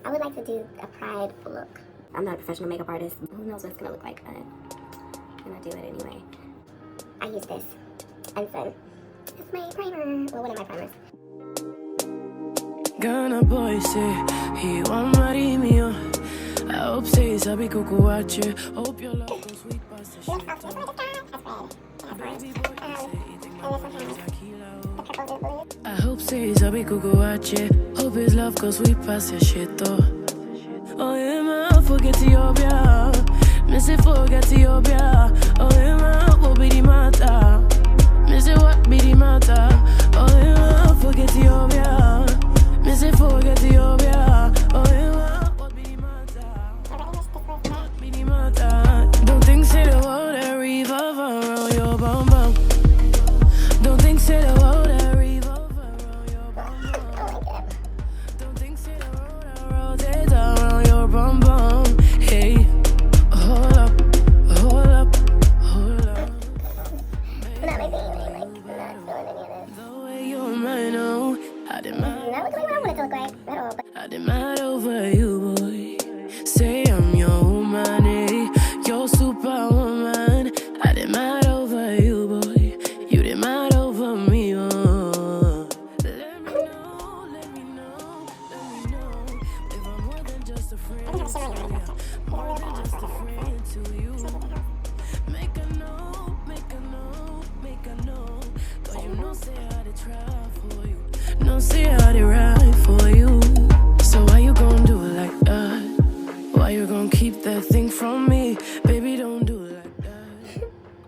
I would like to do a pride look. I'm not a professional makeup artist. Who knows what it's gonna look like, but I'm gonna do it anyway. I use this Unsun. It's my primer. Well, one of my primers. Gana boy say he want marry me. I hope say sabi kukuache. Hope your love goes sweet past the shit. I hope say sabi kukuache. Hope his love goes sweet past the shit though. Oh yeah, man, forget Ethiopia. Missy forget Ethiopia. Oh yeah, man, what be the matter? Missy what be the matter? Oh yeah, man, forget Ethiopia. Missy forget Ethiopia. Oh yeah, man, what be the matter? What be the matter? Don't think say the world that revolve around your bum bum. Don't think say the world that revolve around your bum bum. Don't think say the world that rotates around your bum bum. Hey, hold up, hold up, hold up. I'm not like I'm not doing any of this. The way you're mine, oh, I demand. Not looking like what I want it to look like at all. But I demand over you, boy. Say I'm your woman, eh? Your superwoman. I demand over you, boy. You demand over me, oh. Let me know, let me know, let me know. If I'm more than just a friend, I think I'm showing you. more than just a friend to you. Make a note, make a note, make a note. Cause you know say how to try for you. No say how to ride for you. So why you gon' do it like that? Why you gon' keep that thing from me? Baby, don't do it like that.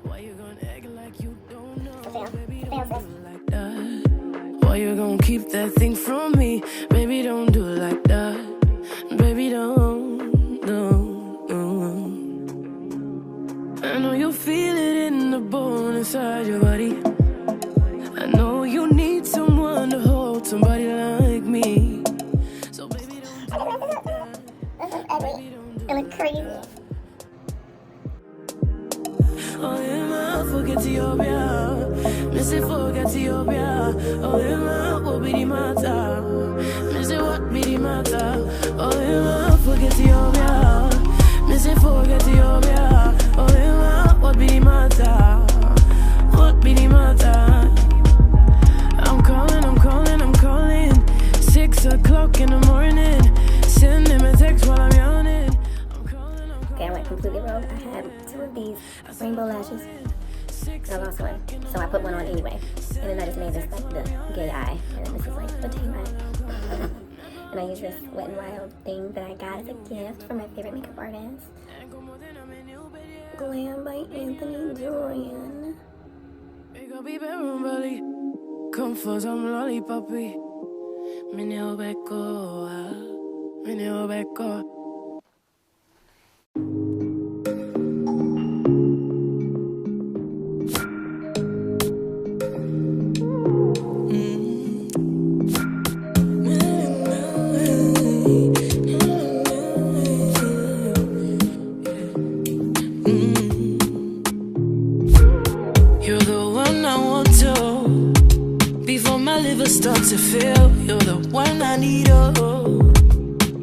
Why you gon' act like you don't know? Baby, don't do it like that. Why you gon' keep that thing from me? Baby, don't do it like that. Baby, don't. I know you feel it in the bone inside your body. I know you need someone to hold, somebody like me. So baby, don't do it like that. this is ugly. It looks crazy. Oh yeah, man, forget Ethiopia. Missy forget Ethiopia. Oh yeah, man, what be the matter? Missy what be the matter? Oh yeah, man, forget Ethiopia. Missy forget Ethiopia. Oh yeah, man, what be the matter? What be the matter? I'm calling, I'm calling, I'm calling. 6 o'clock in the morning. Send him a text while I'm yawning. I'm calling, I'm calling. Okay, I went completely rogue. I had 2 of these rainbow lashes. I lost one, so I put one on anyway. And then I just made this like the gay eye. And then this is like the tame eye. And I use this Wet n Wild thing that I got as a gift from my favorite makeup artist. Glam by Anthony Dorian. Come for some lollipoppy. Mineo Becco. Mineo Becco. Start to feel you're the one I need, oh.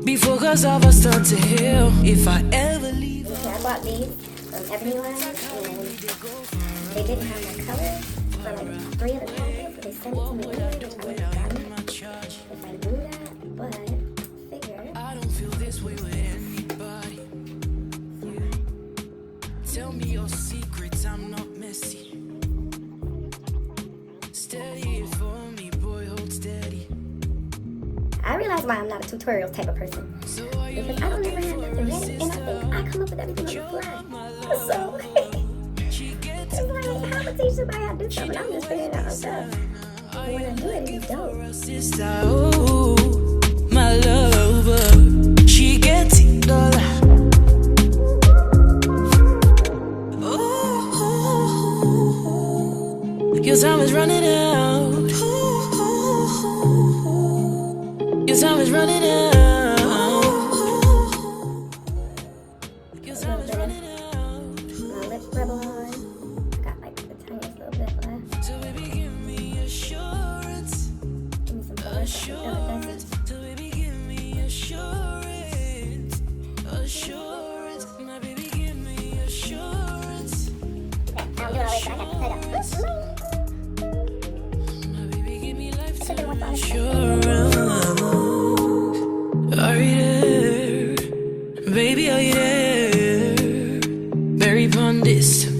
Before cassava start to heal. If I ever leave. Okay, I bought these from Ebonyline, and they didn't have my colors for like 3 of the samples, so they sent it to me anyway, which I would have gotten it if I knew that, but figure. I don't feel this way with anybody. Tell me your secrets, I'm not messy. Steady it for me. I realize why I'm not a tutorial type of person. Because I don't ever have nothing ready, and I think I come up with everything on the fly. So, it's like, how would teach somebody how to do something? I'm just figuring it out myself. But when I do it, it's dope. My lover, she gets it all. Your time is running out. Your time is running out. Your time is running out. My lip rub on. Got like the tiniest little bit left. So baby, give me assurance. Give me some blush. So baby, give me assurance. I'm doing all this, I got this. Are you there? Baby, are you there? Very pondest.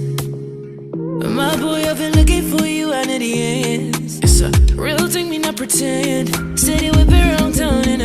My boy, I've been looking for you out of the ends. It's a real thing, me not pretend. Steady whip around town and